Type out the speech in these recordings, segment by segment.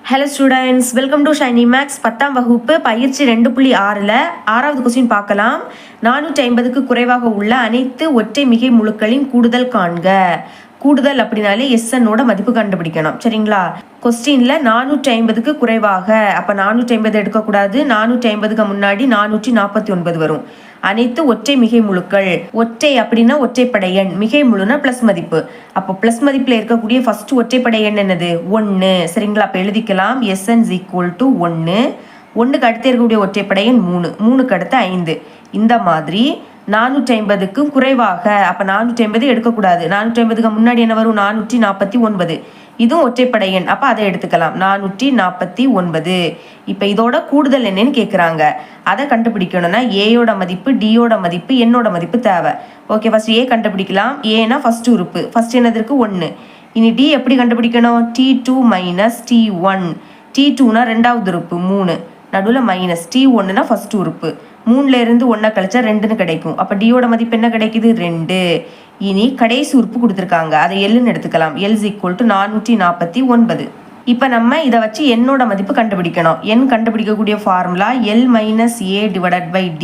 Hello students, welcome to shiny max 10ஆம் வகுப்பு பயிற்சி 2.6ல் 6வது கொஸ்டின் பார்க்கலாம். 450க்கு குறைவாக உள்ள அனைத்து ஒற்றை மிகை முழுக்களின் கூடுதல் காண்க. கூடுதல் அப்படின்னாலே எஸ்என்னோட மதிப்பு கண்டுபிடிக்கணும். சரிங்களா? கொஸ்டின்ல 450க்கு குறைவாக, அப்போ 450 எடுக்கக்கூடாது. 450க்கு முன்னாடி 449 வரும். அனைத்து ஒற்றை மிகை முழுக்கள். ஒற்றை அப்படின்னா ஒற்றைப்படை எண், மிகை முழுனா பிளஸ் மதிப்பு. அப்போ பிளஸ் மதிப்புல இருக்கக்கூடிய ஃபர்ஸ்ட் ஒற்றைப்படை எண் என்னது? 1. சரிங்களா? அப்போ எழுதிக்கலாம் SN = 1. 1க்கு அடுத்து இருக்கக்கூடிய ஒற்றைப்படை எண் 3. 3க்கு அடுத்து 5. இந்த மாதிரி 450க்கு குறைவாக, அப்போ 450 எடுக்கக்கூடாது. 450க்கு முன்னாடி என்ன வரும்? 449. இதுவும் ஒற்றைப்படை எண், அப்போ அதை எடுத்துக்கலாம். 449. இப்போ இதோட கூடுதல் என்னன்னு கேட்குறாங்க. அதை கண்டுபிடிக்கணும்னா ஏயோட மதிப்பு, டியோட மதிப்பு, என்னோட மதிப்பு தேவை. ஓகே, ஃபர்ஸ்ட் ஏ கண்டுபிடிக்கலாம். ஏனா ஃபர்ஸ்ட் உறுப்பு, ஃபர்ஸ்ட் என்னதுக்கு 1. இனி டி எப்படி கண்டுபிடிக்கணும்? T2 - T1. T2னா ரெண்டாவது உறுப்பு 3, நடுவில் மைனஸ். T1னா ஃபர்ஸ்ட் உறுப்பு. 3ல இருந்து 1 கழிச்சா 2ன்னு கிடைக்கும். அப்போ டியோட மதிப்பு என்ன கிடைக்குது? 2. இனி கடைசி உறுப்பு கொடுத்துருக்காங்க, அதை எல்லுன்னு எடுத்துக்கலாம். L = 449. இப்போ நம்ம இதை வச்சு என்னோட மதிப்பு கண்டுபிடிக்கணும். என் கண்டுபிடிக்கக்கூடிய ஃபார்முலா L - A/D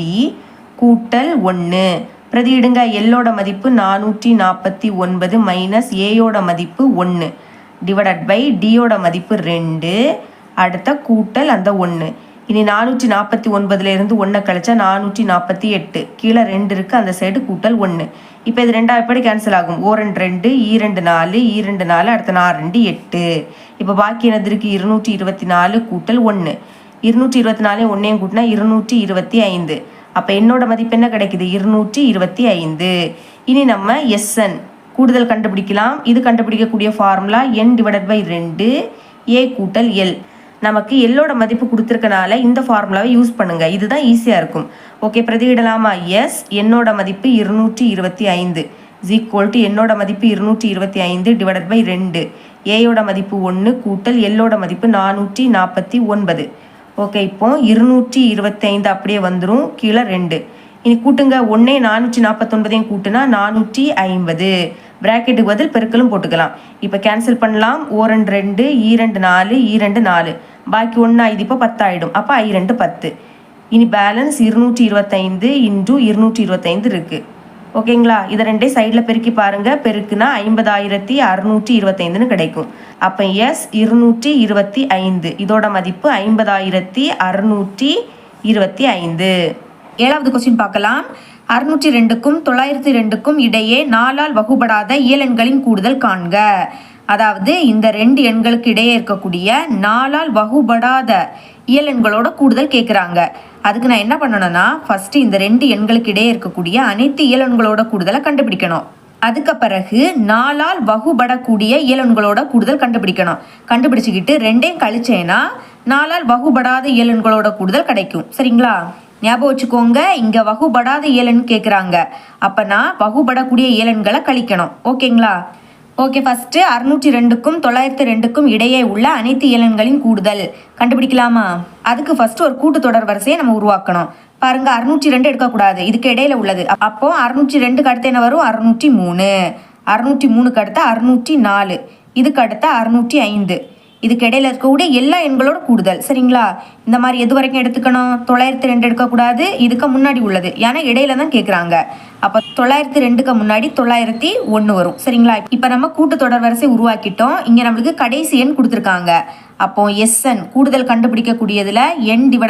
கூட்டல் 1. பிரதியிடுங்க. எல்லோட மதிப்பு 449 மைனஸ் ஏயோட மதிப்பு 1 டிவைடட் பை டியோட மதிப்பு 2, அடுத்த கூட்டல் அந்த 1. இனி 449ல இருந்து 1 கழிச்சா 448. கீழே 2 இருக்கு, அந்த சைடு கூட்டல் 1. இப்போ இது ரெண்டாவது எப்படி கேன்சல் ஆகும்? 1 2 2 4 2 4, அடுத்த 4 2 8. இப்போ பாக்கி என்னது இருக்கு? 224 கூட்டல் 1. 224 1 கூட்டினா 225. அப்போ என்னோட மதிப்பு என்ன கிடைக்குது? 225. இனி நம்ம SN கூடுதல் கண்டுபிடிக்கலாம். இது கண்டுபிடிக்கக்கூடிய ஃபார்முலா N/2 A கூட்டல் L. நமக்கு எல்லோட மதிப்பு கொடுத்துருக்கனால இந்த ஃபார்முலாவை யூஸ் பண்ணுங்க, இதுதான் ஈஸியாக இருக்கும். ஓகே, பிரதியிடலாமா? எஸ், என்னோட மதிப்பு 225 = என்னோட மதிப்பு 225 டிவைடட் பை 2. ஏயோட மதிப்பு 1 கூட்டல் எல்லோட மதிப்பு 449. ஓகே, இப்போ 225 அப்படியே வந்துடும், கீழே 2. இனி கூட்டுங்க. 1 449 கூட்டுனா 450. பிராக்கெட்டுக்கு பதில் பெருக்கலும் போட்டுக்கலாம். இப்போ கேன்சல் பண்ணலாம். 1 2 2 4 2 4, பாக்கி 1 இது இப்போ 10 ஆகிடும். அப்போ 2 10. இனி பேலன்ஸ் 225 × 225 இருக்கு. ஓகேங்களா? இதை ரெண்டே சைடில் பெருக்கி பாருங்க. பெருக்குனா 50,625ன்னு கிடைக்கும். அப்போ எஸ் 225, இதோட மதிப்பு 50,625. 7வது கொஸ்டின் பார்க்கலாம். 602க்கும் 902க்கும் இடையே 4ஆல் வகுபடாத இயலெண்களின் கூடுதல் காண்க. அதாவது இந்த 2 எண்களுக்கு இடையே இருக்கக்கூடிய 4ஆல் வகுபடாத இயலெண்களோட கூடுதல் கேட்குறாங்க. அதுக்கு நான் என்ன பண்ணணும்னா, ஃபர்ஸ்ட் இந்த 2 எண்களுக்கு இடையே இருக்கக்கூடிய அனைத்து இயலெண்களோட கூடுதலை கண்டுபிடிக்கணும். அதுக்கு பிறகு 4ஆல் வகுபடக்கூடிய இயலெண்களோட கூடுதல் கண்டுபிடிக்கணும். கண்டுபிடிச்சிக்கிட்டு 2ஐயும் கழிச்சேன்னா 4ஆல் வகுபடாத இயலெண்களோட கூடுதல் கிடைக்கும். சரிங்களா? ஞாபகம் வச்சுக்கோங்க, இங்க வகுபடாத இயலெண் கேட்குறாங்க. அப்பனா வகுபடக்கூடிய இயலெண்களை கழிக்கணும். ஓகேங்களா? ஓகே, ஃபர்ஸ்ட் 602க்கும் 902க்கும் இடையே உள்ள அனைத்து இயலெண்களின் கூடுதல் கண்டுபிடிக்கலாமா? அதுக்கு ஃபர்ஸ்ட் ஒரு கூட்டுத்தொடர் வரிசையை நம்ம உருவாக்கணும். பாருங்க, 602 எடுக்கக்கூடாது, இதுக்கு இடையில உள்ளது. அப்போ 602க்கு அடுத்து என்ன வரும்? 603. 603க்கு அடுத்து 604, இதுக்கு அடுத்து 605. இதுக்கு இடையில இருக்கக்கூடிய எல்லா எண்களோட கூடுதல். சரிங்களா? இந்த மாதிரி எது வரைக்கும் எடுத்துக்கணும்? 902 எடுக்கக்கூடாது, இதுக்கு முன்னாடி உள்ளது. ஏன்னா இடையில தான் கேட்குறாங்க. அப்போ 902க்கு முன்னாடி 901 வரும். சரிங்களா? இப்போ நம்ம கூட்டுத்தொடர் வரிசை உருவாக்கிட்டோம். இங்கே நம்மளுக்கு கடைசி எண் கொடுத்துருக்காங்க. அப்போ SN கூடுதல் கண்டுபிடிக்கக்கூடியதில் N/2 ×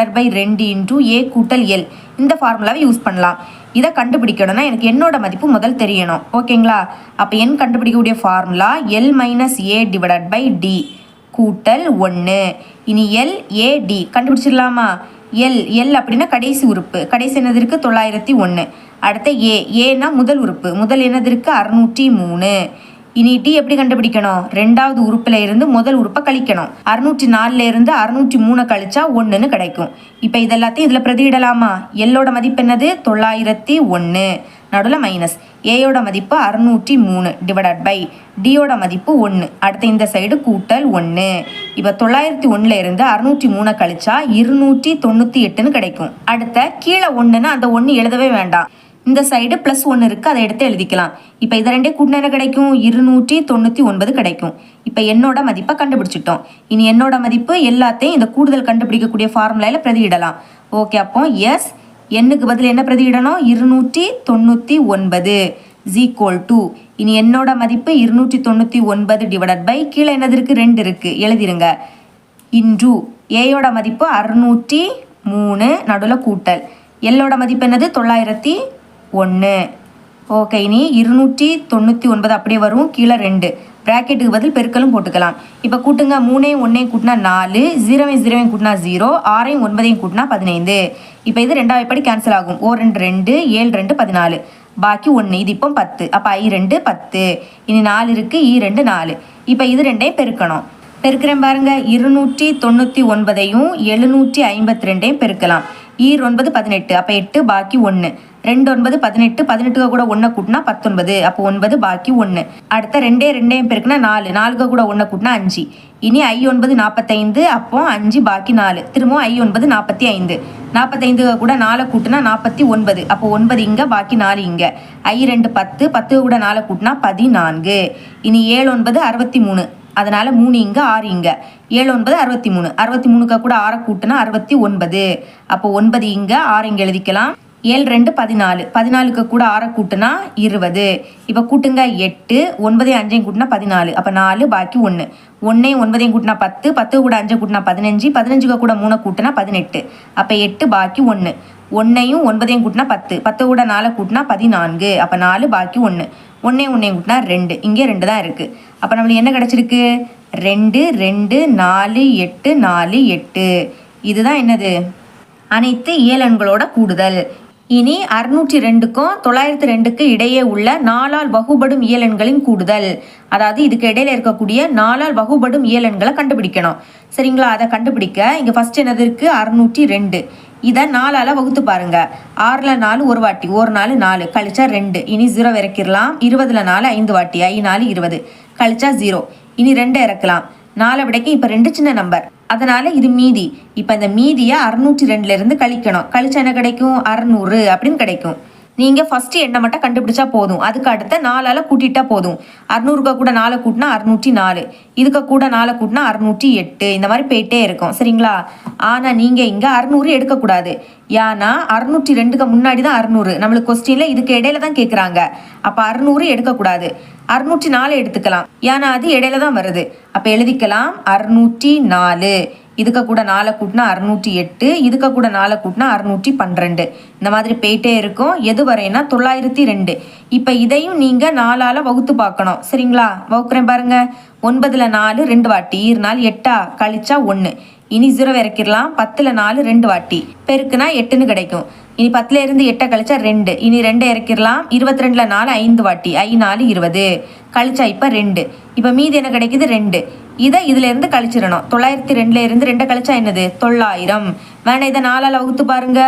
A கூட்டல் L இந்த ஃபார்முலாவை யூஸ் பண்ணலாம். இதை கண்டுபிடிக்கணும்னா எனக்கு என்னோட மதிப்பு முதல் தெரியணும். ஓகேங்களா? அப்போ என் கண்டுபிடிக்கக்கூடிய ஃபார்முலா L - A/D கூட்டல் 1. இனி LAD கண்டுபிடிச்சிடலாமா? எல் அப்படின்னா கடைசி உறுப்பு, கடைசி என்னது இருக்கு? 901. அடுத்த ஏனா முதல் உறுப்பு, முதல் என்னது இருக்கு? 603. இனி டி எப்படி கண்டுபிடிக்கணும்? ரெண்டாவது உறுப்புல இருந்து முதல் உறுப்பை கழிக்கணும். 604ல இருந்து 603 கழிச்சா 1ன்னு கிடைக்கும். இப்போ இதெல்லாத்தையும் இதில் பிரதியிடலாமா? எல்லோட மதிப்பு என்னது? 901, நடுவில் மைனஸ். ஏயோட மதிப்பு 603 டிவைடட் பை டியோட மதிப்பு 1, அடுத்த இந்த சைடு கூட்டல் 1. இப்போ 901ல இருந்து 603 கழிச்சா 298ன்னு கிடைக்கும். அடுத்த கீழே 1ன்னு அந்த 1 எழுதவே வேண்டாம். இந்த சைடு ப்ளஸ் 1 இருக்குது, அதை எடுத்து எழுதிக்கலாம். இப்போ இதை ரெண்டே கூட்டினா என்ன கிடைக்கும்? 299 கிடைக்கும். இப்போ என்னோட மதிப்பை கண்டுபிடிச்சிட்டோம். இனி என்னோட மதிப்பு எல்லாத்தையும் இந்த கூடுதல் கண்டுபிடிக்கக்கூடிய ஃபார்முலாவில் பிரதியிடலாம். ஓகே, அப்போ எஸ் எண்ணுக்கு பதில் என்ன பிரதியிடணும்? 299 = இனி என்னோட மதிப்பு 299 டிவைடட் பை கீழே என்னது இருக்குது? 2 இருக்குது, எழுதிருங்க. இன்டு ஏயோட மதிப்பு 603, நடுவில் கூட்டல். எல்லோட மதிப்பு என்னது? 901. ஓகே, இனி 299 அப்படியே வரும், கீழே 2 ப்ராக்கெட்டுக்கு பதில் பெருக்கலும் போட்டுக்கலாம். இப்போ கூட்டுங்க. 3 1 கூட்டினா 4, 0 0 கூட்டினா 0, 6 9 கூட்டினா 15. இப்போ இது ரெண்டாவது படி கேன்சல் ஆகும். 2 2, 7 2 14, பாக்கி 1. இது இப்போ 10. அப்போ I2 10. இனி 4 இருக்குது, E2 4. இப்போ இது ரெண்டையும் பெருக்கணும். பெருக்கிறேன் பாருங்க. 299ஐயும் 752ஐயும் பெருக்கலாம். E9 18, அப்போ 8, பாக்கி 1. 2 9 18, 18 கூட 1 கூட்டினா 19, அப்போ 9, பாக்கி 1. அடுத்த 2 2 பெருக்குனா 4, 4 கூட 1 கூட்டினா 5. இனி I9 45, அப்போ 5, பாக்கி 4. திரும்பவும் I9 45, 45 கூட 4 கூட்டினா 49, அப்போ 9 இங்கே, பாக்கி 4 இங்கே. I2 10, 10 கூட 4 கூட்டினா 14. இனி 7 9 63, அதனால 3 இங்கே, 6 இங்கே. 7 9 63, 63 கூட 6 கூட்டினா 69, அப்போ 9 இங்கே, 6 இங்கே எழுதிக்கலாம். 7 2 14, 14 கூட 6 கூட்டினா 20. இப்போ கூட்டுங்க. 8 9 5 கூட்டினா 14, அப்போ 4, பாக்கி 1. 1 9 கூட்டினா 10, 10 கூட 5 கூட்டினா 15, 15 கூட 3 கூட்டினா 18, அப்போ 8, பாக்கி 1. 1 9 கூட்டினா 10, 10 கூட 4 கூட்டினா 14, அப்போ 4, பாக்கி 1. 1 1 கூட்டினா 2, இங்கே 2 தான் இருக்குது. அப்போ நம்மளுக்கு என்ன கிடச்சிருக்கு? 2 2 4 8 4 8. இதுதான் என்னது? அனைத்து இயலெண்களோட கூடுதல். இனி 602க்கும் 902க்கு இடையே உள்ள 4ஆல் வகுபடும் இயலெண்களின் கூடுதல். அதாவது இதுக்கு இடையில இருக்கக்கூடிய 4ஆல் வகுபடும் இயலெண்களை கண்டுபிடிக்கணும். சரிங்களா? அதை கண்டுபிடிக்க இங்கே ஃபர்ஸ்ட் என்னது இருக்குது? 602. இதை 4ஆல் வகுத்து பாருங்க. 6ல் 4 ஒரு வாட்டி, 1 4 4, கழிச்சா 2. இனி 0 இறக்கிடலாம். 20ல் 4 5 வாட்டி, I 4 20, கழிச்சா 0. இனி 2 இறக்கலாம். 4 விடைக்கு இப்போ 2 சின்ன நம்பர், அதனால இது மீதி. இப்போ இந்த மீதியை 602ல இருந்து கழிக்கணும். கழிச்சா என்ன கிடைக்கும்? 600 அப்படின்னு கிடைக்கும். நீங்கள் ஃபஸ்ட்டு எண்ணை மட்டும் கண்டுபிடிச்சா போதும். அதுக்கு அடுத்த 4ஆல் கூட்டிட்டா போதும். 600க்கு கூட 4 கூட்டினா 604, இதுக்கு கூட 4 கூட்டினா 608. இந்த மாதிரி போயிட்டே இருக்கும். சரிங்களா? ஆனால் நீங்கள் இங்கே 600 எடுக்கக்கூடாது. ஏன்னா 602க்கு முன்னாடி தான் 600. நம்மளுக்கு கொஸ்டினில் இதுக்கு இடையில தான் கேட்குறாங்க. அப்போ 600 எடுக்கக்கூடாது. 604 எடுத்துக்கலாம். ஏன்னா அது இடையில தான் வருது. அப்போ எழுதிக்கலாம் 604. இதுக்கு கூட 4 கூட்டினா 608, இதுக்கு கூட 4 கூட்டினா 612. இந்த மாதிரி போயிட்டே இருக்கும். எது வரைனா 902. இப்போ இதையும் நீங்கள் 4ஆல் வகுத்து பார்க்கணும். சரிங்களா? வகுக்கிறேன் பாருங்க. 9ல் 4 2 வாட்டி, 4 8, கழிச்சா 1. இனி 0 இறக்கிடலாம். 10ல் 4 2 வாட்டி, பெருக்குனா 8ன்னு கிடைக்கும். இனி 10ல் இருந்து 8 கழிச்சா 2. இனி 2 இறக்கிடலாம். 22ல் 4 5 வாட்டி, I 4 20, கழிச்சா இப்போ 2. இப்போ மீதி என்ன கிடைக்குது? 2. இதை இதுல இருந்து கழிச்சிடணும். 902ல இருந்து 2 கழிச்சா என்னது? 900. வேணா இதை 4ஆல் வகுத்து பாருங்க,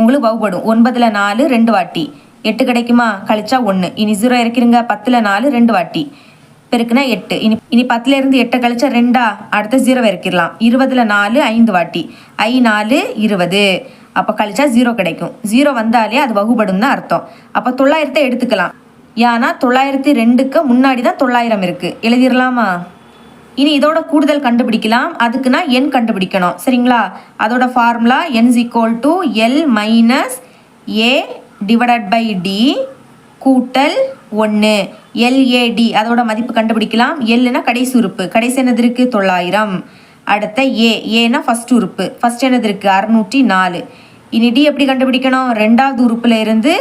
உங்களுக்கு வகுப்படும். 9ல் 4 2 வாட்டி, 8 கிடைக்குமா? கழிச்சா 1. இனி 0 இறக்கிருங்க. 10ல் 4 2 வாட்டி, பெருக்குனா 8. இனி 10ல் இருந்து 8 கழிச்சா 2, அடுத்த 0 இறக்கிடலாம். 20ல் 4 5 வாட்டி, I 4 20, அப்போ கழிச்சா 0 கிடைக்கும். 0 வந்தாலே அது வகுபடும் தான் அர்த்தம். அப்போ 900 எடுத்துக்கலாம். ஏன்னா 902க்கு முன்னாடி தான் 900 இருக்குது. எழுதிடலாமா? இனி இதோட கூடுதல் கண்டுபிடிக்கலாம். அதுக்குன்னா எண் கண்டுபிடிக்கணும். சரிங்களா? அதோட formula n = L - A / D கூட்டல் 1. LAD அதோட மதிப்பு கண்டுபிடிக்கலாம். Lனா கடைசி உறுப்பு, கடைசி என்னது இருக்குது? 900. அடுத்த ஏன்னா ஃபர்ஸ்ட் உறுப்பு, ஃபர்ஸ்ட் என்னது இருக்குது? 604. இனி D எப்படி கண்டுபிடிக்கணும்? ரெண்டாவது உறுப்புல இருந்து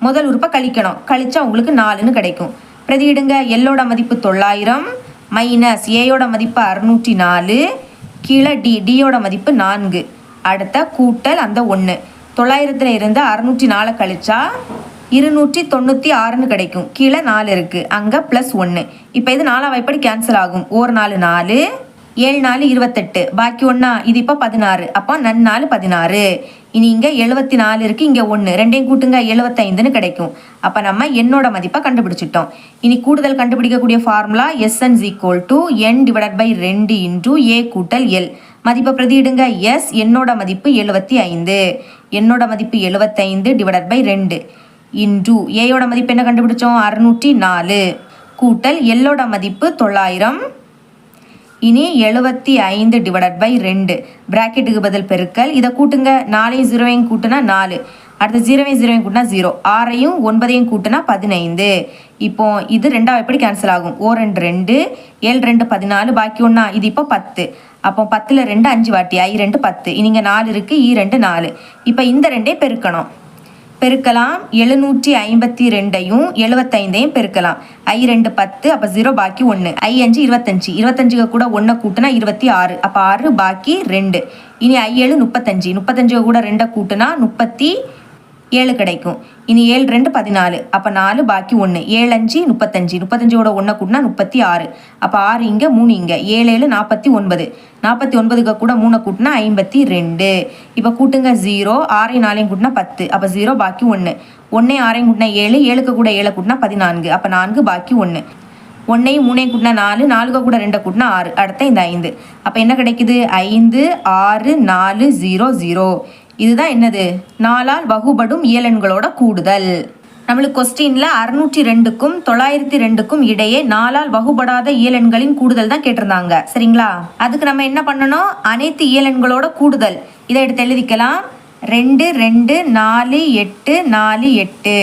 முதல் உறுப்பை கழிக்கணும். கழிச்சா உங்களுக்கு 4ன்னு கிடைக்கும். பிரதியிடுங்க. Lோட மதிப்பு 900 மைனஸ் ஏயோட மதிப்பு 604, கீழே டியோட மதிப்பு 4, அடுத்த கூட்டல் அந்த 1. 900ல் இருந்து 604 கழிச்சா 296ன்னு கிடைக்கும். கீழே 4 இருக்குது, அங்கே +1. இப்போ இது 4ஆம் வாய்ப்படி கேன்சல் ஆகும். 1 4 4, 7 4 28, பாக்கி 1 இது இப்போ 16. அப்போ நன்னாலு 16. இனி இங்கே 74 இருக்குது, இங்கே 1, ரெண்டையும் கூட்டுங்க 75ன்னு கிடைக்கும். அப்போ நம்ம என்னோட மதிப்பை கண்டுபிடிச்சிட்டோம். இனி கூடுதல் கண்டுபிடிக்கக்கூடிய ஃபார்முலா Sn = n / 2 × A கூட்டல் L. மதிப்பை பிரதியிடுங்க. என்னோட மதிப்பு 75, என்னோட மதிப்பு 75 / 2. இன்டு ஏயோட மதிப்பு என்ன கண்டுபிடிச்சோம் 604 கூட்டல் எல்லோட மதிப்பு 900. இனி 75 டிவைடட் பை 2 பிராக்கெட்டுக்கு பதில் பெருக்கல். இதை கூட்டுங்க. 4ஐயும் 0ஐயும் கூட்டினா 4, அடுத்து 0ஐயும் 0ஐயும் கூட்டினா 0, 6ஐயும் 9ஐயும் கூட்டினா 15. இப்போ இது ரெண்டாவது எப்படி கேன்சல் ஆகும்? 2 2, 7 2 14, பாக்கி ஒன்றா இது இப்போ 10. அப்போ 10ல் 2 5 வாட்டி, I 2 10. இங்கே 4 இருக்குது, E 2 4. இப்போ இந்த ரெண்டே பெருக்கணும். பெருக்கலாம். 752ஐயும் 75ஐயும் பெருக்கலாம். I 2 10, அப்போ 0 பாக்கி 1, I 5 25, 25 கூட 1 கூட்டினா 26, அப்போ 6 பாக்கி 2. இனி I 7 35, 35 கூட 2 கூட்டினா 37 கிடைக்கும். இனி 7 2 14, அப்போ 4 பாக்கி 1, 7 5 35, 35 கூட 1 கூட்டினா 36, அப்போ 6 இங்கே 3 இங்கே 7 7 49, 49 கூட 3 கூட்டினா 52. இப்போ கூட்டுங்க. 0 6ஐயும் 4ஐயும் கூட்டினா 10, அப்போ 0 பாக்கி 1, 1ஐயும் 6ஐயும் கூட்டினா 7, 7 கூட 7 கூட்டினா 14, அப்போ 4 பாக்கி 1, 1ஐயும் 3ஐயும் கூட்டினா 4, 4 கூட 2 கூட்டினா 6, அடுத்த இந்த 5. அப்போ என்ன கிடைக்குது? 5 6 4 0 0. இதுதான் என்னது? 4ஆல் வகுபடும் இயலெண்களோட கூடுதல். நம்மளுக்கு கொஸ்டின்ல 602க்கும் 902க்கும் இடையே 4ஆல் வகுபடாத இயலெண்களின் கூடுதல் தான் கேட்டிருந்தாங்க. சரிங்களா? அதுக்கு நம்ம என்ன பண்ணணும்? அனைத்து இயலெண்களோட கூடுதல் இதை எடுத்து எழுதிக்கலாம். 2 2 4 8 4 8.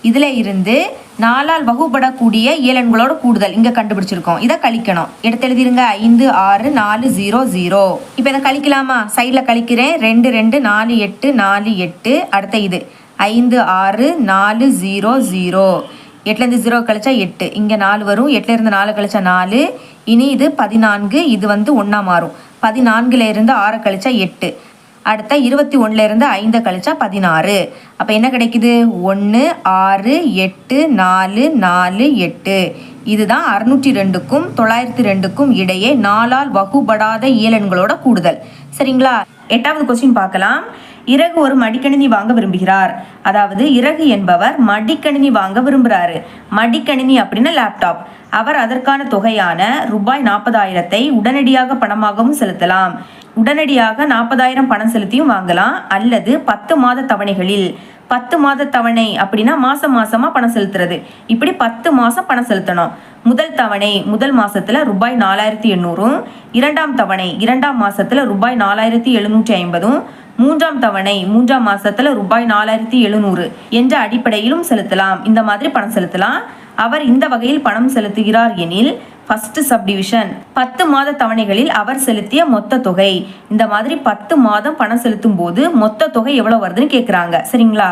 இதுல இருந்து 4ஆல் வகுபடக்கூடிய இயலெண்களோட கூடுதல் இங்க கண்டுபிடிச்சிருக்கோம். இதை கழிக்கணும். எடுத்து எழுதிருங்க. 5 6 4 0 0. இப்போ இதை கழிக்கலாமா? சைடில் கழிக்கிறேன். 2 2 4 8 4 8. அடுத்த இது 5 6 4 0 0. 8லேருந்து 0 கழிச்சா 8, இங்கே 4 வரும். 8லேருந்து 4 கழிச்சா 4. இனி இது 14, இது வந்து 1 மாறும். 14லேருந்து 6 கழிச்சா 8. அடுத்த 21லேருந்து 5 கழிச்சா 16. அப்போ என்ன கிடைக்குது? 1 6 8 4 4 8. இதுதான் 602க்கும் 902க்கும் இடையே 4ஆல் வகுபடாத இயலெண்களோட கூடுதல். சரிங்களா? 8வது கொஸ்டின் பார்க்கலாம். இறகு ஒரு மடிக்கணினி வாங்க விரும்புகிறார். அதாவது இறகு என்பவர் மடிக்கணினி வாங்க விரும்புகிறாரு. மடிக்கணினி அப்படின்னா லேப்டாப். அவர் அதற்கான தொகையான ரூபாய் 40,000ஐ உடனடியாக பணமாகவும் செலுத்தலாம். உடனடியாக 40,000 பணம் செலுத்தியும் வாங்கலாம். அல்லது 10 மாத தவணைகளில், 10 மாத தவணை அப்படின்னா மாசமா பணம் செலுத்துறது. இப்படி 10 மாசம் பணம் செலுத்தணும். முதல் தவணை முதல் மாசத்துல ரூபாய் 4,800, இரண்டாம் தவணை இரண்டாம் மாசத்துல ரூபாய் 4,750, மூன்றாம் தவணை மூன்றாம் மாசத்துல ரூபாய் 4,700 என்ற அடிப்படையிலும் செலுத்தலாம். இந்த மாதிரி பணம் செலுத்தலாம். அவர் இந்த வகையில் பணம் செலுத்துகிறார் எனில் ஃபர்ஸ்ட் சப்டிவிஷன் 10 மாத தவணைகளில் அவர் செலுத்திய மொத்த தொகை. இந்த மாதிரி 10 மாதம் பணம் செலுத்தும் போது மொத்த தொகை எவ்வளவு வருதுன்னு கேட்குறாங்க. சரிங்களா?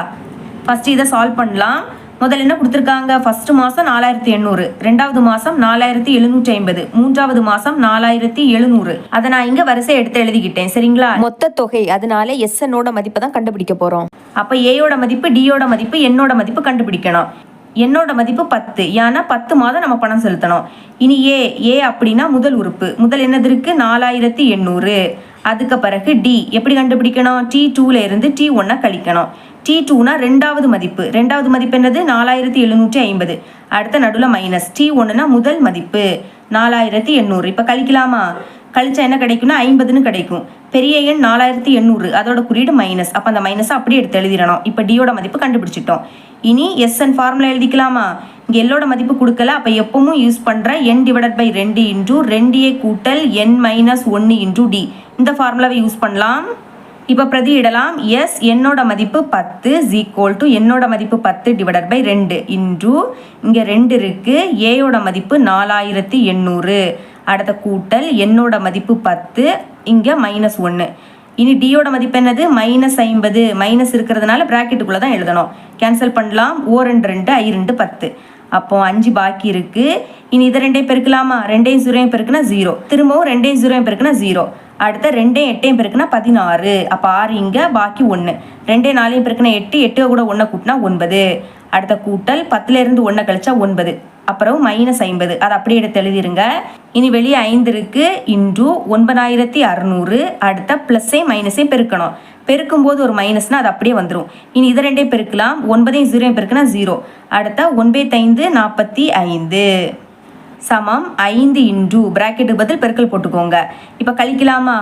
ஃபர்ஸ்ட் இதை சால்வ் பண்ணலாம். முதல்ல என்ன கொடுத்துருக்காங்க? ஃபர்ஸ்ட் மாதம் 4,800, ரெண்டாவது மாதம் 4,750, மூன்றாவது மாதம் 4,700. அதை நான் இங்கே வரிசை எடுத்து எழுதிக்கிட்டேன். சரிங்களா? மொத்த தொகை, அதனால எஸ்என்னோட மதிப்பை தான் கண்டுபிடிக்க போகிறோம். அப்போ ஏயோட மதிப்பு, டியோட மதிப்பு, என்னோட மதிப்பு கண்டுபிடிக்கணும். என்னோட மதிப்பு 10, ஏன்னா 10 மாதம் நம்ம பணம் செலுத்தணும். இனி ஏ அப்படின்னா முதல் உறுப்பு. முதல் என்னது இருக்கு? 4,800. அதுக்கு பிறகு டி எப்படி கண்டுபிடிக்கணும்? T2ல இருந்து T1 கழிக்கணும். T2னா ரெண்டாவது மதிப்பு. ரெண்டாவது மதிப்பு என்னது? 4,750. அடுத்த நடுவில் மைனஸ். T1னா முதல் மதிப்பு 4,800. இப்போ கழிக்கலாமா? கழிச்சா என்ன கிடைக்கும்னா 50ன்னு கிடைக்கும். பெரிய எண் 4,800, அதோட குறியீடு மைனஸ். அப்போ அந்த மைனஸை அப்படியே எடுத்து எழுதிடணும். இப்போ டியோட மதிப்பு கண்டுபிடிச்சிட்டோம். இனி எஸ்என் ஃபார்முலா எழுதிக்கலாமா? இங்கே எல்லோட மதிப்பு கொடுக்கல. அப்போ எப்பவும் யூஸ் பண்ணுற n divided by 2 into 2a கூட்டல் n மைனஸ் 1 இன்டூ டி, இந்த ஃபார்முலாவை யூஸ் பண்ணலாம். இப்போ பிரதியிடலாம். எஸ் என்னோட மதிப்பு 10 ஈக்குவல் டு என்னோட மதிப்பு 10 டிவைடட் பை 2 இன்டூ இங்கே 2 இருக்கு, ஏயோட மதிப்பு 4,800. அடுத்த கூட்டல் என்னோட மதிப்பு 10, இங்கே மைனஸ் 1. இனி டியோட மதிப்பு என்னது? மைனஸ் 50. மைனஸ் இருக்கிறதுனால ப்ராக்கெட்டுக்குள்ளே தான் எழுதணும். கேன்சல் பண்ணலாம். 2 2 I 2 10. அப்போ 5 பாக்கி இருக்கு. இனி இதை 2 பெருக்கலாமா? 2 0 பெருக்குனா 0. திரும்பவும் 2 0 பெருக்குனா 0. அடுத்த 2 8 பெருக்குனா 16. அப்போ 6 இங்கே, பாக்கி 1. 2 4 பெருக்குனா 8, 8 கூட 1 கூட்டினா 9. அடுத்த கூட்டல் 10ல இருந்து 1 கழிச்சா 9. அப்புறம் மைனஸ் 50. அதை அப்படியே எடுத்து எழுதிருங்க. இனி வெளியே 5 இருக்கு. இன்டூ 9,600. அடுத்த ப்ளஸ்ஸே மைனஸே பெருக்கணும். பெருக்கும்போது ஒரு மைனஸ்னா அது அப்படியே வந்துடும். இனி இதை 2 பெருக்கலாம். 9 0 பெருக்குனா 0. அடுத்த 9 45 சமம் 5 இன்டூ பிராக்கெட்டுக்கு பதில் பெருக்கல் போட்டுக்கோங்க. இப்போ கழிக்கலாமா?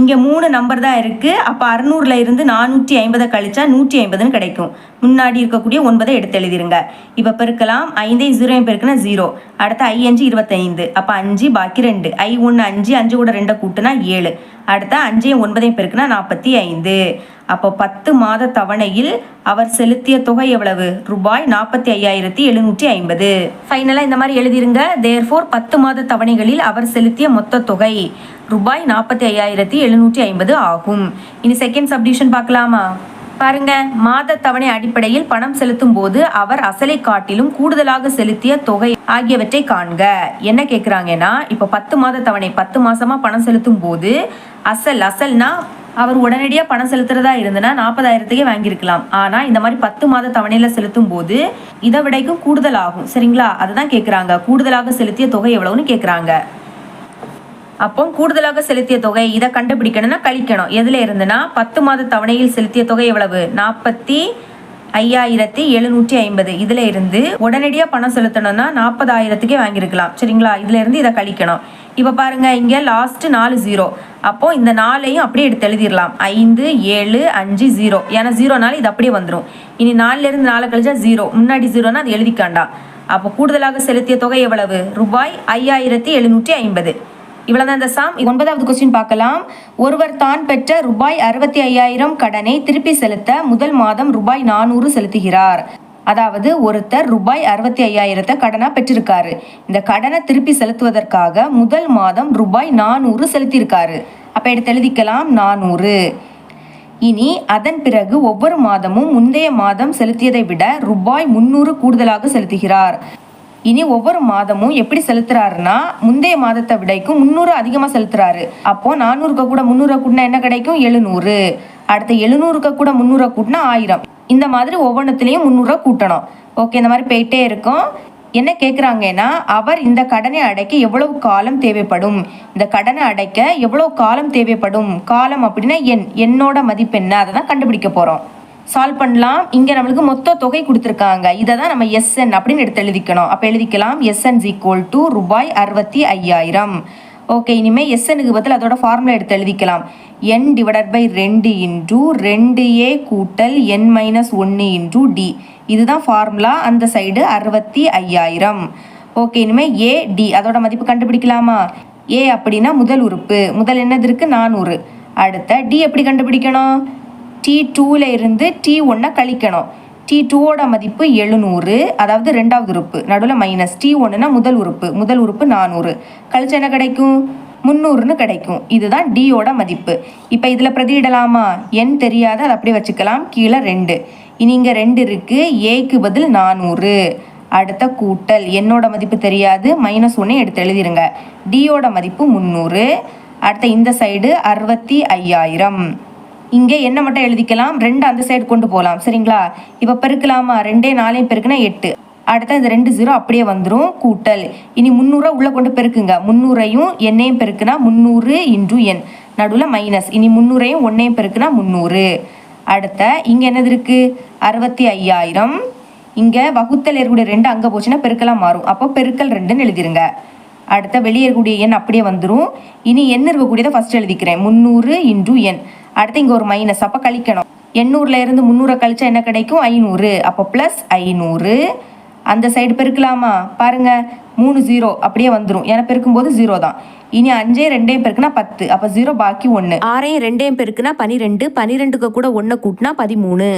இங்கே 3 நம்பர் தான் இருக்குது. அப்போ 600ல் இருந்து 450 கழிச்சா 150ன்னு கிடைக்கும். முன்னாடி இருக்கக்கூடிய 9 எடுத்து எழுதிருங்க. இப்போ பெருக்கலாம். 5 0 பெருக்குனா 0. அடுத்து 5 25. அப்போ 5 பாக்கி 2. 1 5 5 கூட 2 கூட்டுனா 7. அடுத்த 5 9 பெருக்குனா 45. அப்போ 10 மாத தவணையில் அவர் செலுத்திய தொகை எவ்வளவு? ரூபாய் 45,750. ஃபைனலாக இந்த மாதிரி எழுதிருங்க. தேர்ஃபோர் 10 மாத தவணைகளில் அவர் செலுத்திய மொத்த தொகை ரூபாய் 45,750 ஆகும். இனி செகண்ட் சப்டிவிஷன் பார்க்கலாமா? பாருங்க, மாத தவணை அடிப்படையில் பணம் செலுத்தும் போது அவர் அசலை காட்டிலும் கூடுதலாக செலுத்திய தொகை ஆகியவற்றை காண்க. என்ன கேட்குறாங்கன்னா, இப்போ 10 மாத தவணை 10 மாசமா பணம் செலுத்தும் போது அசல்னா அவர் உடனடியாக பணம் செலுத்துறதா இருந்ததுன்னா 40,000க்கே வாங்கியிருக்கலாம். ஆனால் இந்த மாதிரி 10 மாத தவணையில் செலுத்தும் போது இதை விடைக்கும் கூடுதல் ஆகும். சரிங்களா? அதுதான் கேட்குறாங்க. கூடுதலாக செலுத்திய தொகை எவ்வளவுன்னு கேட்குறாங்க. அப்போ கூடுதலாக செலுத்திய தொகை இதை கண்டுபிடிக்கணும்னா கழிக்கணும். எதுல இருந்துன்னா 10 மாத தவணையில் செலுத்திய தொகை எவ்வளவு? 45,750. இதுல இருந்து உடனடியாக பணம் செலுத்தணும்னா 40,000க்கே வாங்கியிருக்கலாம். சரிங்களா? இதுல இருந்து இதை கழிக்கணும். இப்போ பாருங்க, இங்க லாஸ்ட் 4 0. அப்போ இந்த 4ஐயும் அப்படியே எடுத்து எழுதிடலாம். 5 7 5 0. ஏன்னா 0னால இது அப்படியே வந்துடும். இனி 4ல இருந்து 4 கழிச்சா 0. முன்னாடி 0னா அது எழுதிக்காண்டாம். அப்போ கூடுதலாக செலுத்திய தொகை எவ்வளவு? ரூபாய் 5,750. இவ்வளவுதான் இந்த சம். 9வது கொஸ்டின் பார்க்கலாம். ஒருவர் தான் பெற்ற ரூபாய் 65,000 கடனை திருப்பி செலுத்த முதல் மாதம் ரூபாய் 400 செலுத்துகிறார். அதாவது ஒருத்தர் ரூபாய் 65,000 கடனா பெற்றிருக்காரு. இந்த கடனை திருப்பி செலுத்துவதற்காக முதல் மாதம் ரூபாய் 400 செலுத்தியிருக்காரு. அப்ப எடுத்து எழுதிக்கலாம் 400. இனி அதன் பிறகு ஒவ்வொரு மாதமும் முந்தைய மாதம் செலுத்தியதை விட ரூபாய் 300 கூடுதலாக செலுத்துகிறார். இனி ஒவ்வொரு மாதமும் எப்படி செலுத்துறாருன்னா, முந்தைய மாதத்தை விடைக்கும் 300 அதிகமாக செலுத்துறாரு. அப்போ 400க்கு கூட 300 கூட்டினா என்ன கிடைக்கும்? 700. அடுத்த 700க்கு கூட 300 கூட்டினா 1000. இந்த மாதிரி ஒவ்வொன்றத்துலேயும் 300 கூட்டணும். ஓகே, இந்த மாதிரி போயிட்டே இருக்கும். என்ன கேட்குறாங்கன்னா, அவர் இந்த கடனை அடைக்க எவ்வளவு காலம் தேவைப்படும்? இந்த கடனை அடைக்க எவ்வளவு காலம் தேவைப்படும்? காலம் அப்படின்னா எண்ணோட மதிப்பு என்ன? அதை தான் கண்டுபிடிக்க போகிறோம். சால்வ் பண்ணலாம். இங்கே நம்மளுக்கு மொத்த தொகை கொடுத்துருக்காங்க. இதை தான் நம்ம எஸ்என் அப்படின்னு எடுத்து எழுதிக்கணும். அப்போ எழுதிக்கலாம் எஸ்என் ஈக்குவல் டு ரூபாய் 65,000. ஓகே, இனிமேல் எஸ்எனுக்கு பதில் அதோட ஃபார்முலா எடுத்து எழுதிக்கலாம். n divided by 2 into 2a கூட்டல் n மைனஸ் 1 இன்டூ டி. இதுதான் ஃபார்முலா. அந்த சைடு 65,000. ஓகே, இனிமேல் ஏ டி அதோட மதிப்பு கண்டுபிடிக்கலாமா? ஏ அப்படின்னா முதல் உறுப்பு. முதல் என்னது இருக்கு? 400. அடுத்த டி எப்படி கண்டுபிடிக்கணும்? T2ல இருந்து T1 கழிக்கணும். T2ஓட மதிப்பு 700, அதாவது ரெண்டாவது உறுப்பு. நடுவில் மைனஸ். T1னா முதல் உறுப்பு. முதல் உறுப்பு 400. கழிச்சு என்ன கிடைக்கும்? 300ன்னு கிடைக்கும். இதுதான் டியோட மதிப்பு. இப்போ இதில் பிரதியிடலாமா? n தெரியாத அதை அப்படியே வச்சுக்கலாம். கீழே 2. இனி இங்கே 2 இருக்கு. ஏக்கு பதில் 400. அடுத்த கூட்டல் என்னோட மதிப்பு தெரியாது. -1 எடுத்து எழுதிருங்க. டியோட மதிப்பு 300. அடுத்த இந்த சைடு 65,000. இங்கே என்ன மட்டும் எழுதிக்கலாம். 2 அந்த சைடு கொண்டு போகலாம். சரிங்களா? இப்போ பெருக்கலாமா? 2 4 பெருக்குனா 8. அடுத்த இந்த 2 0 அப்படியே வந்துடும். கூட்டல். இனி 300 உள்ளே கொண்டு பெருக்குங்க. 300ஐயும் எண்ணையும் பெருக்குனா 300 இன்டூ என். நடுவில் மைனஸ். இனி 300ஐயும் 1ஐயும் பெருக்குனா 300. அடுத்த இங்கே என்னது இருக்குது? 65,000. இங்கே வகுத்தல் இருக்கக்கூடிய 2 அங்கே போச்சுன்னா பெருக்கெல்லாம் மாறும். அப்போ பெருக்கல் 2ன்னு எழுதிருங்க. அடுத்த வெளியே இருக்கக்கூடிய எண் அப்படியே வந்துடும். இனி எண் இருக்கக்கூடியதை ஃபஸ்ட் எழுதிக்கிறேன். 300 இன்டூ என். அடுத்து இங்கே ஒரு மைனஸ். அப்போ கழிக்கணும். 800ல இருந்து 300 கழிச்சா என்ன கிடைக்கும்? 500. அப்போ ப்ளஸ் 500. அந்த சைடு பெருக்கலாமா? பாருங்க, 3 0 அப்படியே வந்துடும். ஏன்னா பெருக்கும்போது 0 தான். இனி 5 2 பெருக்குனா 10. அப்போ 0 பாக்கி 1. 6 2 பெருக்குனா 12. 12க்கு கூட 1 கூட்டினா 13.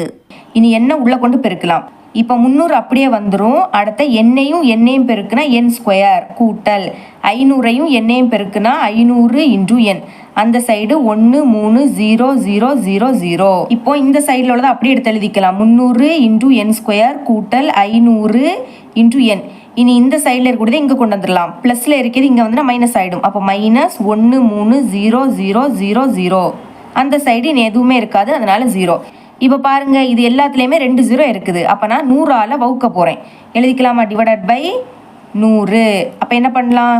இனி என்ன உள்ள கொண்டு பெருக்கலாம். இப்போ 300 அப்படியே வந்துடும். அடுத்த எண்ணையும் பெருக்குனா n ஸ்கொயர் கூட்டல் 500ஐயும் எண்ணையும் பெருக்குனா 500 இன்டூ என். அந்த சைடு 1 3 0 0 0 0. இப்போ இந்த சைடில் உள்ளதை அப்படியே எடுத்து எழுதிக்கலாம். 300 இன்டூ என் ஸ்கொயர் கூட்டல் 500 இன்டூ என். இனி இந்த சைடில் இருக்கக்கூடியதை இங்கே கொண்டு வந்துடலாம். ப்ளஸில் இருக்கிறது இங்கே வந்து மைனஸ் ஆகிடும். அப்போ -1 3 0 0 0 0. அந்த சைடு இனி எதுவுமே இருக்காது, அதனால 0. இப்போ பாருங்க, இது எல்லாத்துலேயுமே 2 0 இருக்குது. அப்போ நான் 100ஆல் வகுக்க போகிறேன். எழுதிக்கலாமா? Divided by 100. அப்போ என்ன பண்ணலாம்?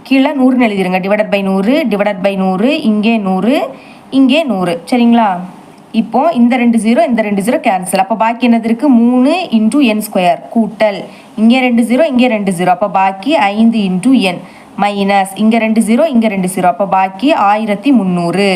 கீழே 100ன்னு எழுதிருங்க. Divided by 100 divided by 100. இங்கே 100 இங்கே 100. சரிங்களா? இப்போ இந்த 2 0 இந்த 2 0 கேன்சல். அப்போ பாக்கி என்னது இருக்குது? 3 இன்டூ என் ஸ்கொயர் கூட்டல் இங்கே 2 0 இங்கே 2 0. அப்போ பாக்கி 5 இன்டூ என் மைனஸ் இங்கே 2 0 இங்கே 2 0, அப்போ பாக்கி 1300.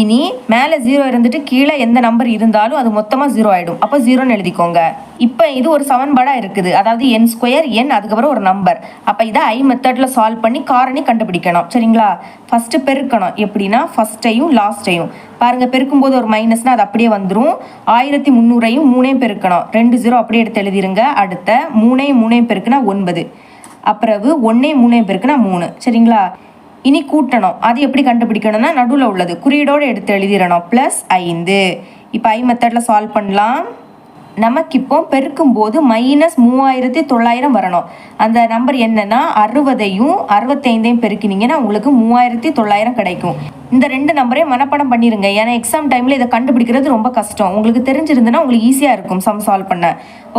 இனி மேலே 0 இருந்துட்டு கீழே எந்த நம்பர் இருந்தாலும் அது மொத்தமாக 0 ஆகிடும். அப்போ 0ன்னு எழுதிக்கோங்க. இப்போ இது ஒரு சமன்பாடாக இருக்குது, அதாவது n²n அதுக்கப்புறம் ஒரு நம்பர். அப்போ இதை ஐ மெத்தடில் சால்வ் பண்ணி காரணி கண்டுபிடிக்கணும். சரிங்களா? ஃபஸ்ட்டு பெருக்கணும். எப்படின்னா ஃபஸ்ட்டையும் லாஸ்ட்டையும் பாருங்கள். பெருக்கும்போது ஒரு மைனஸ்னால் அது அப்படியே வந்துடும். 1300ஐயும் 3ஐயும் பெருக்கணும். 2 0 அப்படியே எடுத்து எழுதிருங்க. அடுத்த 3ஐயும் பெருக்குனா 9, அப்புறம் 1ஐயும் பெருக்குனா 3. சரிங்களா? இனி கூட்டணும். அது எப்படி கண்டுபிடிக்கணும்னா நடுவில் உள்ளது குறியீடோடு எடுத்து எழுதிடணும். +5. இப்போ ஐ மெத்தடில் சால்வ் பண்ணலாம். நமக்கு இப்போ பெருக்கும்போது -3900 வரணும். அந்த நம்பர் என்னன்னா 60ஐயும் 65ஐயும் பெருக்கினீங்கன்னா உங்களுக்கு 3900 கிடைக்கும். இந்த ரெண்டு நம்பரையும் மனப்பாடம் பண்ணிடுங்க. ஏன்னா எக்ஸாம் டைமில் இதை கண்டுபிடிக்கிறது ரொம்ப கஷ்டம். உங்களுக்கு தெரிஞ்சிருந்துன்னா உங்களுக்கு ஈஸியாக இருக்கும் சம் சால்வ் பண்ண.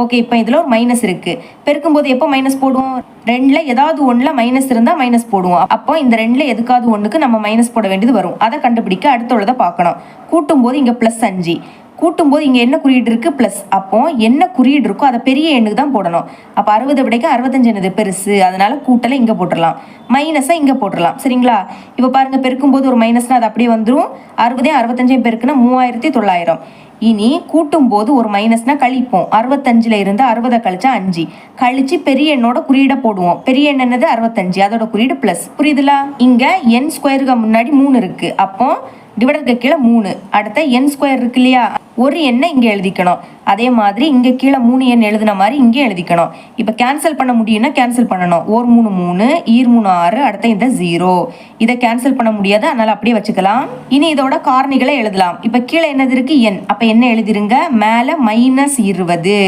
ஓகே, இப்போ இதில் ஒரு மைனஸ் இருக்குது. பெருக்கும்போது எப்போ மைனஸ் போடுவோம்? 2ல் ஏதாவது 1ல் மைனஸ் இருந்தால் மைனஸ் போடுவோம். அப்போ இந்த 2ல் எதுக்காவது 1க்கு நம்ம மைனஸ் போட வேண்டியது வரும். அதை கண்டுபிடிக்க அடுத்த உள்ளதை பார்க்கணும். கூட்டும்போது இங்கே +5, கூட்டும்போது இங்கே என்ன குறியீடு இருக்குது? ப்ளஸ். அப்போ என்ன குறியீடு இருக்கோ அதை பெரிய எண்ணுக்கு தான் போடணும். அப்போ 60 விடைக்கு 65 என்னது பெருசு, அதனால கூட்டலை இங்கே போட்டுடலாம், மைனஸை இங்கே போட்டுடலாம். சரிங்களா? இப்போ பாருங்கள், பெருக்கும்போது ஒரு மைனஸ்னால் அது அப்படியே வந்துடும். 60ஐயும் 65ஐயும் பெருக்குன்னா 3900. இனி கூட்டும்போது ஒரு மைனஸ்னால் கழிப்போம். 65ல் இருந்து 60 கழிச்சா 5, கழிச்சு பெரிய எண்ணோட குறியீடை போடுவோம். பெரிய எண் என்னது? 65, அதோட குறியீடு ப்ளஸ். புரியுதுல? இங்கே n² முன்னாடி 3 இருக்குது. அப்போ டிவைடருக்கு கீழே 3, அடுத்த n² இருக்கு இல்லையா, ஒரு எண்ணை இங்கே எழுதிக்கணும். அதே மாதிரி இங்கே கீழே 3 எண் எழுதின மாதிரி இங்கே எழுதிக்கணும். இப்போ கேன்சல் பண்ண முடியும்னா கேன்சல் பண்ணணும். 1 3 3, 2 3 6, அடுத்த இந்த 0. இதை கேன்சல் பண்ண முடியாது, அதனால் அப்படியே வச்சுக்கலாம். இனி இதோட காரணிகளை எழுதலாம். இப்போ கீழே என்னது இருக்குது? n. அப்போ என்ன எழுதிருங்க? மேலே -20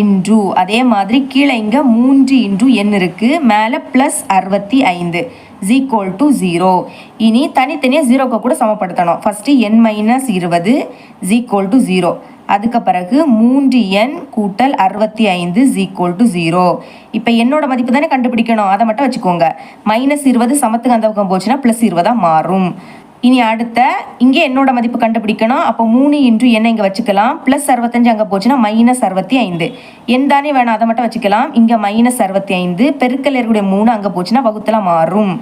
இன்ட்ரு, அதே மாதிரி கீழே இங்கே 3 இன்ட்ரு n இருக்குது, மேலே +65 =0. இனி தனித்தனியாக 0க்கு கூட சமப்படுத்தணும். First n - 20 =0. அதுக்கு பிறகு 3n கூட்டல் 65 =0. இப்போ என்னோட மதிப்பு தானே கண்டுபிடிக்கணும், அதை மட்டும் வச்சுக்கோங்க. -20 சமத்துக்கு அந்த பக்கம் போச்சுன்னா +20 மாறும். இனி அடுத்த இங்கே என்னோட மதிப்பு கண்டுபிடிக்கணும். அப்போ 3 × n இங்கே வச்சுக்கலாம். +65 அங்கே போச்சுன்னா -65. என் தானே வேணாம், அதை மட்டும் வச்சுக்கலாம். இங்கே -65 பெருக்கல் இருக்கக்கூடிய 3 அங்கே போச்சுன்னா வகுத்தலாம் மாறும்.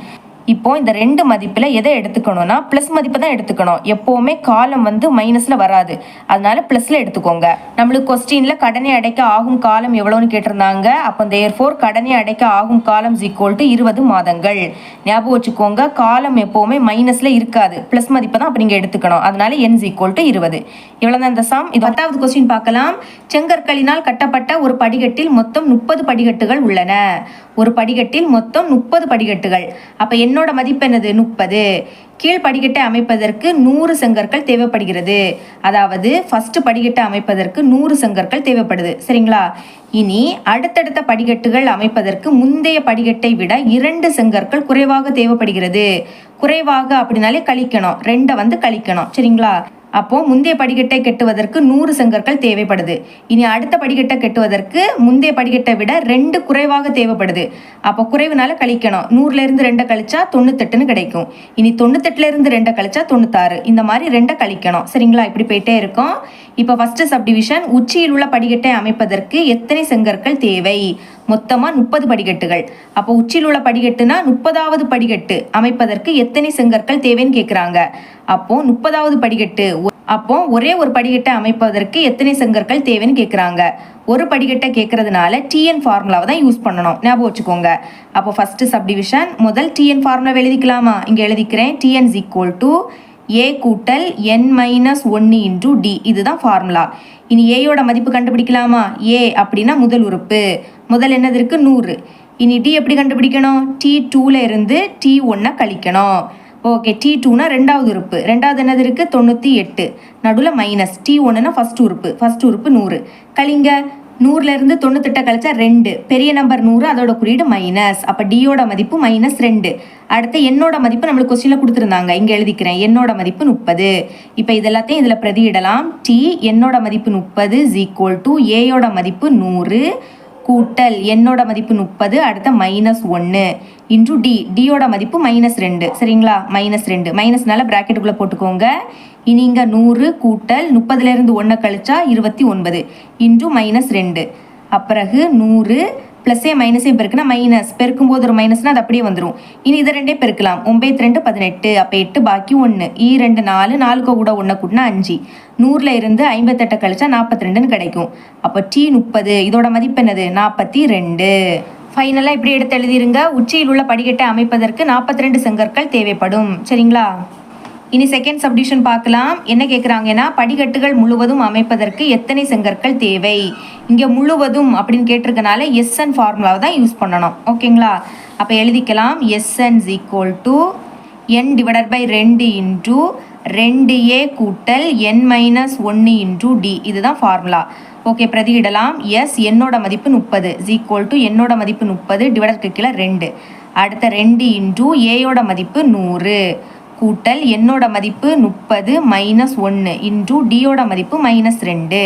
இப்போ இந்த ரெண்டு மதிப்பில் எதை எடுத்துக்கணும்னா ப்ளஸ் மதிப்பை தான் எடுத்துக்கணும். எப்போவுமே காலம் வந்து மைனஸில் வராது, அதனால ப்ளஸில் எடுத்துக்கோங்க. நம்மளுக்கு கொஸ்டினில் கடனை அடைக்க ஆகும் காலம் எவ்வளோன்னு கேட்டிருந்தாங்க. அப்போ தேர்ஃபோர் கடனை அடைக்க ஆகும் காலம் = 20 மாதங்கள். ஞாபகம் வச்சுக்கோங்க, காலம் எப்போவுமே மைனஸில் இருக்காது, ப்ளஸ் மதிப்பை தான் அப்போ நீங்கள் எடுத்துக்கணும். அதனால n = 20. இவ்வளோ தான் இந்த சம். இது 10வது கொஸ்டின் பார்க்கலாம். செங்கற்களினால் கட்டப்பட்ட ஒரு படிக்கட்டில் மொத்தம் 30 படிக்கட்டுகள் உள்ளன. ஒரு படிக்கட்டில் மொத்தம் 30 படிக்கட்டுகள். அப்போ என்னோட மதிப்பு என்னது? 30. கீழ் படிக்கட்டை அமைப்பதற்கு 100 செங்கற்கள் தேவைப்படுகிறது. அதாவது ஃபர்ஸ்ட் படிக்கட்டை அமைப்பதற்கு 100 செங்கற்கள் தேவைப்படுது. சரிங்களா? இனி அடுத்தடுத்த படிக்கட்டுகள் அமைப்பதற்கு முந்தைய படிக்கட்டை விட 2 செங்கற்கள் குறைவாக தேவைப்படுகிறது. குறைவாக அப்படின்னாலே கழிக்கணும், 2 வந்து கழிக்கணும். சரிங்களா? அப்போ முந்தைய படிக்கட்டை கட்டுவதற்கு 100 செங்கற்கள் தேவைப்படுது. இனி அடுத்த படிக்கட்டை கட்டுவதற்கு முந்தைய படிக்கட்டை விட 2 குறைவாக தேவைப்படுது. அப்போ குறைவுனால கழிக்கணும். 100ல இருந்து 2 கழிச்சா 98ன்னு கிடைக்கும். இனி 98ல இருந்து 2 கழிச்சா 96. இந்த மாதிரி 2 கழிக்கணும். சரிங்களா? இப்படி போயிட்டே இருக்கும். இப்போ ஃபர்ஸ்ட் சப்டிவிஷன், உச்சியில் உள்ள படிக்கட்டை அமைப்பதற்கு எத்தனை செங்கற்கள் தேவை? மொத்தமாக 30 படிக்கட்டுகள். அப்போ உச்சியில் உள்ள படிக்கட்டுனா 30வது படிக்கட்டு அமைப்பதற்கு எத்தனை செங்கற்கள் தேவைன்னு கேட்குறாங்க. அப்போ 30வது படிக்கட்டு, அப்போ ஒரே ஒரு படிக்கட்டை அமைப்பதற்கு எத்தனை செங்கற்கள் தேவைன்னு கேட்குறாங்க. ஒரு படிக்கட்டை கேட்கறதுனால TN ஃபார்முலாவை தான் யூஸ் பண்ணணும், ஞாபகம் வச்சுக்கோங்க. அப்போ ஃபர்ஸ்ட் சப்டிவிஷன் முதல் TN ஃபார்முலா எழுதிக்கலாமா? இங்கே எழுதிக்கிறேன். TN = A கூட்டல் n - 1 × D. இதுதான் ஃபார்முலா. இனி ஏயோட மதிப்பு கண்டுபிடிக்கலாமா? A அப்படின்னா முதல் உறுப்பு, முதல் என்னது இருக்கு? 100. இனி D எப்படி கண்டுபிடிக்கணும்? T2ல இருந்து T1 கழிக்கணும். ஓகே, T2னா ரெண்டாவது உறுப்பு, ரெண்டாவது என்னது இருக்கு? 98. நடுவில் மைனஸ். T1னா ஃபர்ஸ்ட் உறுப்பு, ஃபர்ஸ்ட் உறுப்பு 100. கழிங்க. 100ல இருந்து 98 கழிச்சா 2, பெரிய நம்பர் 100, அதோட குறியீடு மைனஸ். அப்போ டியோட மதிப்பு -2. அடுத்து என்னோட மதிப்பு நம்மளுக்கு கொஸ்டினில் கொடுத்துருந்தாங்க, இங்கே எழுதிக்கிறேன். என்னோட மதிப்பு 30. இப்போ இதெல்லாத்தையும் இதில் பிரதியிடலாம். T என்னோட மதிப்பு 30 = ஏயோட மதிப்பு 100 கூட்டல் என்னோட மதிப்பு 30, அடுத்த -1 இன்ட்ரு D. டியோட மதிப்பு -2. சரிங்களா? -2 மைனஸ்னால ப்ராக்கெட்டுக்குள்ளே போட்டுக்கோங்க. இனி இங்கே 100 கூட்டல் 30ல இருந்து 1 கழிச்சா 29 இன்ட்ரு -2. அப்பிறகு 100 ப்ளஸ்ஸே மைனஸையும் பெருக்குனா மைனஸ், பெருக்கும்போது ஒரு மைனஸ்னால் அது அப்படியே வந்துடும். இனி இதை ரெண்டே பெருக்கலாம். 9 2 18, அப்போ 8 பாக்கி 1, 2 4, 4 கூட 1 கூட்டினா 5, 100ல் இருந்து 58 கழிச்சா 42ன்னு கிடைக்கும். அப்போ T 30, இதோட மதிப்பு என்னது 42. ஃபைனலாக இப்படி எடுத்து எழுதிருங்க. உச்சியில் உள்ள படிக்கட்டை அமைப்பதற்கு 42 செங்கற்கள் தேவைப்படும். சரிங்களா? இனி செகண்ட் சப்டிவிஷன் பார்க்கலாம். என்ன கேட்குறாங்கன்னா, படிக்கட்டுகள் முழுவதும் அமைப்பதற்கு எத்தனை செங்கற்கள் தேவை. இங்கே முழுவதும் அப்படின்னு கேட்டிருக்கனால SN ஃபார்முலாவை தான் யூஸ் பண்ணணும். ஓகேங்களா? அப்போ எழுதிக்கலாம். SN = n / 2 இன்ட்டு 2a கூட்டல் n - 1 இன்ட்டு d. இதுதான் ஃபார்முலா. ஓகே, பிரதியிடலாம். எஸ் என்னோட மதிப்பு 30 என்னோட மதிப்பு 30 டிவைடருக்கு கீழே 2. அடுத்த 2 இன்ட்டு ஏயோட மதிப்பு 100 கூட்டல் என்னோட மதிப்பு 30 - 1 இன்ட்டு டியோட மதிப்பு -2.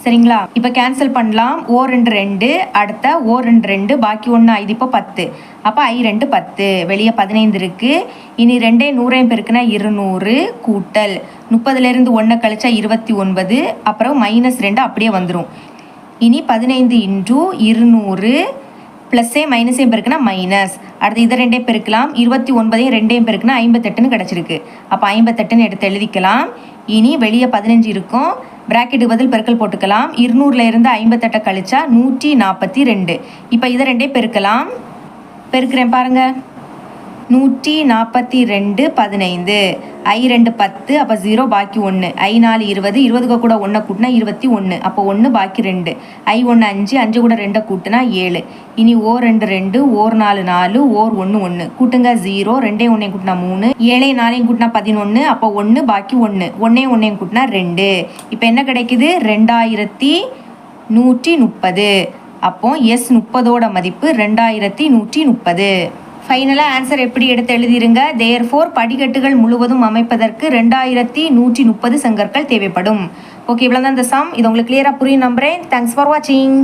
சரிங்களா? இப்போ கேன்சல் பண்ணலாம். ஓ 2 2, அடுத்த ஓ 2 2, பாக்கி 1 இது இப்போ 10. அப்போ I 2 10, வெளியே 15 இருக்குது. இனி 2 100 பெருக்குனா 200 கூட்டல் 30லேருந்து 1 கழிச்சா 29, அப்புறம் -2 அப்படியே வந்துடும். இனி 15 இன்ட்டு 200 ப்ளஸ்ஸே மைனஸையும் பெருக்குனா மைனஸ். அடுத்து இதை 2 பெருக்கலாம். 29ஐயும் 2ஐயும் பெருக்குனா 58ன்னு கிடச்சிருக்கு. அப்போ 58ன்னு எடுத்து எழுதிக்கலாம். இனி வெளியே 15 இருக்கும். பிராக்கெட்டு பதில் பெருக்கல் போட்டுக்கலாம். 200ல் இருந்து 58 கழிச்சா 142. இப்போ இதை 2 பெருக்கலாம். பெருக்கிறேன் பாருங்கள். 142 15, I 2 10, அப்போ 0 பாக்கி 1, I 4 20, 20 கூட 1 கூட்டினா 21, அப்போ 1 பாக்கி 2, I 1 5, 5 கூட 2 கூட்டினா 7. இனி ஓ 2 2, ஓர் 4 4, ஓர் 1 1 கூட்டுங்க 0, 2 1 கூட்டினா 3, 7 4 கூட்டினா 11, அப்போ 1 பாக்கி 1, 1 1 கூட்டினா 2. இப்போ என்ன கிடைக்குது 2130. அப்போ S 30ஓட மதிப்பு 2130. ஃபைனலாக ஆன்சர் எப்படி எடுத்து எழுதிருங்க. தேர்ஃபோர் படிக்கட்டுகள் முழுவதும் அமைப்பதற்கு 2130 செங்கற்கள் தேவைப்படும். ஓகே, இவ்வளோ தான் இந்த சம். இது உங்களுக்கு கிளியராக புரியும் நம்புறேன். தேங்க்ஸ் ஃபார் வாட்சிங்.